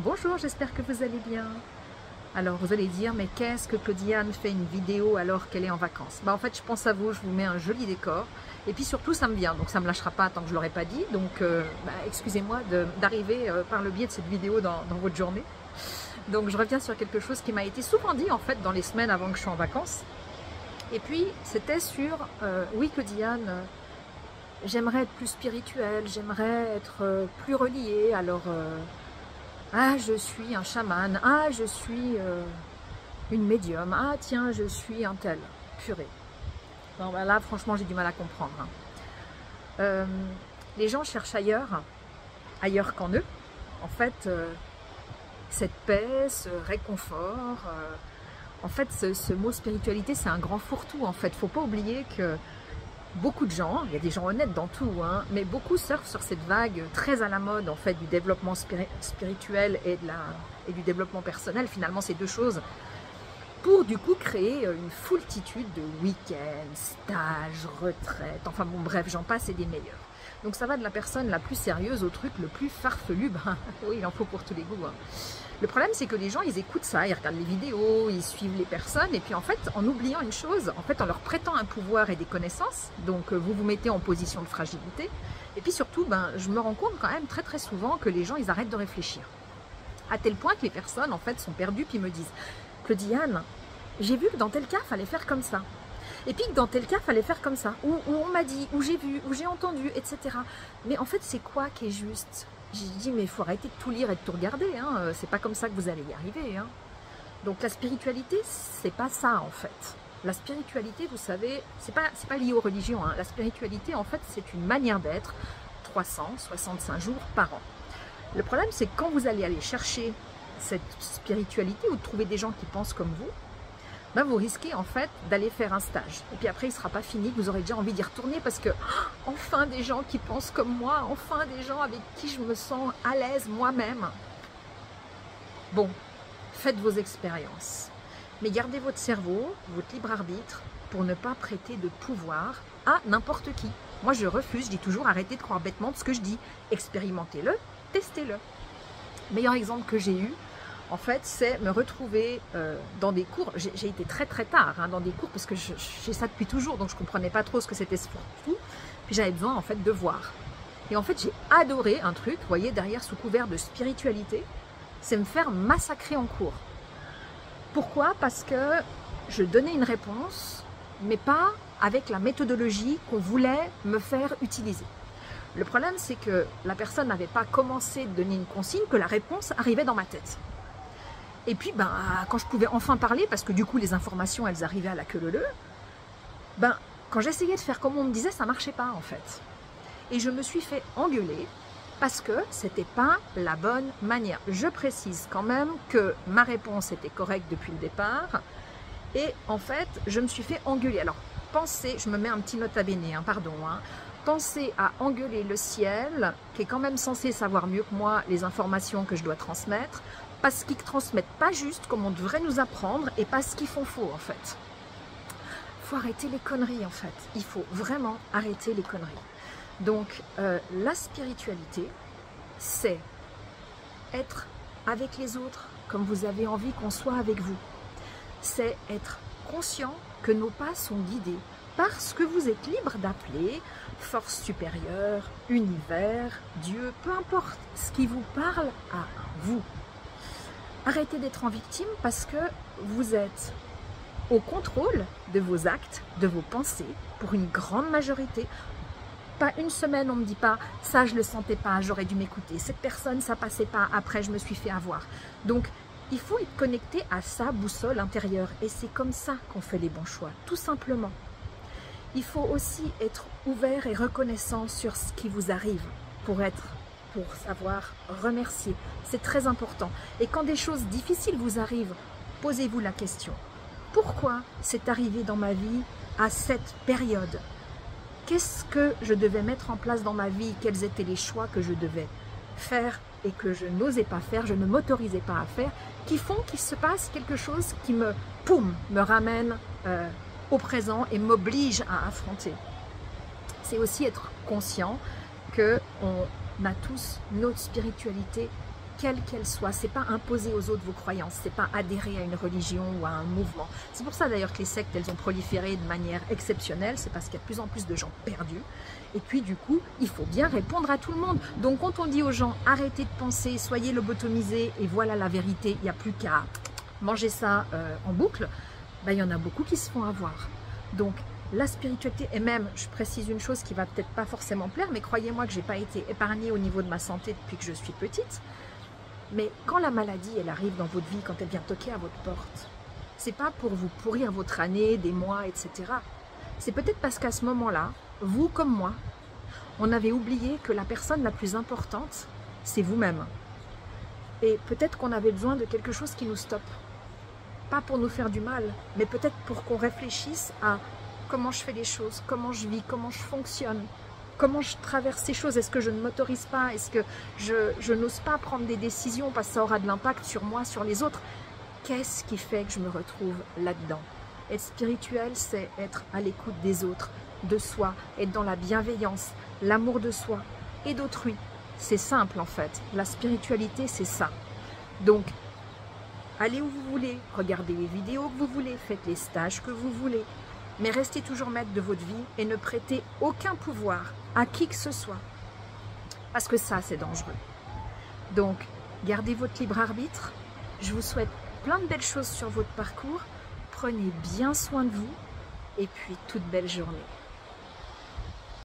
Bonjour, j'espère que vous allez bien. Alors vous allez dire, mais qu'est-ce que Claudiane fait une vidéo alors qu'elle est en vacances? En fait, je pense à vous, je vous mets un joli décor. Et puis surtout, ça me vient, donc ça ne me lâchera pas tant que je ne l'aurai pas dit. Donc excusez-moi d'arriver par le biais de cette vidéo dans votre journée. Donc je reviens sur quelque chose qui m'a été souvent dit en fait dans les semaines avant que je sois en vacances. Et puis c'était sur, oui Claudiane, j'aimerais être plus spirituelle, j'aimerais être plus reliée, alors... ah, je suis un chaman, ah, je suis une médium, ah, tiens, je suis un tel. Purée. Bon, ben là, franchement, j'ai du mal à comprendre. Les gens cherchent ailleurs qu'en eux. En fait, cette paix, ce réconfort, en fait, ce mot spiritualité, c'est un grand fourre-tout, en fait. Faut pas oublier que beaucoup de gens, il y a des gens honnêtes dans tout, hein, mais beaucoup surfent sur cette vague très à la mode en fait du développement spirituel et du développement personnel. Finalement, ces deux choses pour du coup créer une foultitude de week-ends, stages, retraites, enfin bon bref, j'en passe et des meilleurs. Donc ça va de la personne la plus sérieuse au truc le plus farfelu, oui, il en faut pour tous les goûts. Hein. Le problème, c'est que les gens, ils écoutent ça, ils regardent les vidéos, ils suivent les personnes, et puis en fait, en oubliant une chose, en fait, en leur prêtant un pouvoir et des connaissances, donc vous vous mettez en position de fragilité, et puis surtout, je me rends compte quand même très très souvent que les gens, ils arrêtent de réfléchir. À tel point que les personnes, en fait, sont perdues, puis me disent « Claudiane, j'ai vu que dans tel cas, il fallait faire comme ça. Et puis que dans tel cas, il fallait faire comme ça. Ou on m'a dit, ou j'ai vu, ou j'ai entendu, etc. » Mais en fait, c'est quoi qui est juste ? J'ai dit, mais il faut arrêter de tout lire et de tout regarder. Hein. C'est pas comme ça que vous allez y arriver. Hein. Donc la spiritualité, c'est pas ça en fait. La spiritualité, vous savez, c'est pas lié aux religions. Hein. La spiritualité, en fait, c'est une manière d'être 365 jours par an. Le problème, c'est que quand vous allez aller chercher cette spiritualité ou de trouver des gens qui pensent comme vous, vous risquez en fait d'aller faire un stage. Et puis après, il ne sera pas fini, vous aurez déjà envie d'y retourner parce que enfin des gens qui pensent comme moi, enfin des gens avec qui je me sens à l'aise moi-même. Bon, faites vos expériences. Mais gardez votre cerveau, votre libre arbitre, pour ne pas prêter de pouvoir à n'importe qui. Moi, je refuse, je dis toujours, arrêtez de croire bêtement de ce que je dis. Expérimentez-le, testez-le. Meilleur exemple que j'ai eu, en fait, c'est me retrouver dans des cours. J'ai été très très tard dans des cours parce que j'ai ça depuis toujours, donc je ne comprenais pas trop ce que c'était ce fourre-tout. Puis j'avais besoin en fait de voir. Et en fait, j'ai adoré un truc, vous voyez, derrière sous couvert de spiritualité, c'est me faire massacrer en cours. Pourquoi? Parce que je donnais une réponse, mais pas avec la méthodologie qu'on voulait me faire utiliser. Le problème, c'est que la personne n'avait pas commencé de donner une consigne, que la réponse arrivait dans ma tête. Et puis, quand je pouvais enfin parler, parce que du coup, les informations, elles arrivaient à la queue leu-leu, quand j'essayais de faire comme on me disait, ça ne marchait pas, en fait. Et je me suis fait engueuler parce que c'était pas la bonne manière. Je précise quand même que ma réponse était correcte depuis le départ. Et en fait, je me suis fait engueuler. Alors, pensez, je me mets un petit nota bene, pardon, pensez à engueuler le ciel, qui est quand même censé savoir mieux que moi les informations que je dois transmettre, parce qu'ils ne transmettent pas juste comme on devrait nous apprendre et parce qu'ils font faux en fait. Il faut arrêter les conneries en fait. Il faut vraiment arrêter les conneries. Donc la spiritualité, c'est être avec les autres comme vous avez envie qu'on soit avec vous. C'est être conscient que nos pas sont guidés par ce que vous êtes libre d'appeler force supérieure, univers, Dieu, peu importe ce qui vous parle à vous. Arrêtez d'être en victime parce que vous êtes au contrôle de vos actes, de vos pensées, pour une grande majorité. Pas une semaine, on ne me dit pas « ça, je ne le sentais pas, j'aurais dû m'écouter. Cette personne, ça ne passait pas, après, je me suis fait avoir. » Donc, il faut être connecté à sa boussole intérieure. Et c'est comme ça qu'on fait les bons choix, tout simplement. Il faut aussi être ouvert et reconnaissant sur ce qui vous arrive pour savoir remercier. C'est très important. Et quand des choses difficiles vous arrivent, posez-vous la question. Pourquoi c'est arrivé dans ma vie à cette période? Qu'est-ce que je devais mettre en place dans ma vie? Quels étaient les choix que je devais faire et que je n'osais pas faire, je ne m'autorisais pas à faire, qui font qu'il se passe quelque chose qui me ramène au présent et m'oblige à affronter. C'est aussi être conscient qu'on a tous notre spiritualité quelle qu'elle soit. C'est pas imposer aux autres vos croyances, c'est pas adhérer à une religion ou à un mouvement. C'est pour ça d'ailleurs que les sectes, elles ont proliféré de manière exceptionnelle, c'est parce qu'il y a de plus en plus de gens perdus. Et puis du coup, il faut bien répondre à tout le monde. Donc quand on dit aux gens, arrêtez de penser, soyez lobotomisés et voilà la vérité, il n'y a plus qu'à manger ça en boucle, ben, il y en a beaucoup qui se font avoir. Donc la spiritualité, et même, je précise une chose qui va peut-être pas forcément plaire, mais croyez-moi que j'ai pas été épargnée au niveau de ma santé depuis que je suis petite. Mais quand la maladie, elle arrive dans votre vie, quand elle vient toquer à votre porte, c'est pas pour vous pourrir votre année, des mois, etc. C'est peut-être parce qu'à ce moment-là, vous comme moi, on avait oublié que la personne la plus importante, c'est vous-même. Et peut-être qu'on avait besoin de quelque chose qui nous stoppe. Pas pour nous faire du mal, mais peut-être pour qu'on réfléchisse à comment je fais les choses, comment je vis, comment je fonctionne, comment je traverse ces choses. Est-ce que je ne m'autorise pas? Est-ce que je n'ose pas prendre des décisions parce que ça aura de l'impact sur moi, sur les autres? Qu'est-ce qui fait que je me retrouve là-dedans? Être spirituel, c'est être à l'écoute des autres, de soi, être dans la bienveillance, l'amour de soi et d'autrui. C'est simple en fait. La spiritualité, c'est ça. Donc, allez où vous voulez, regardez les vidéos que vous voulez, faites les stages que vous voulez, mais restez toujours maître de votre vie et ne prêtez aucun pouvoir à qui que ce soit. Parce que ça, c'est dangereux. Donc, gardez votre libre arbitre. Je vous souhaite plein de belles choses sur votre parcours. Prenez bien soin de vous et puis toute belle journée.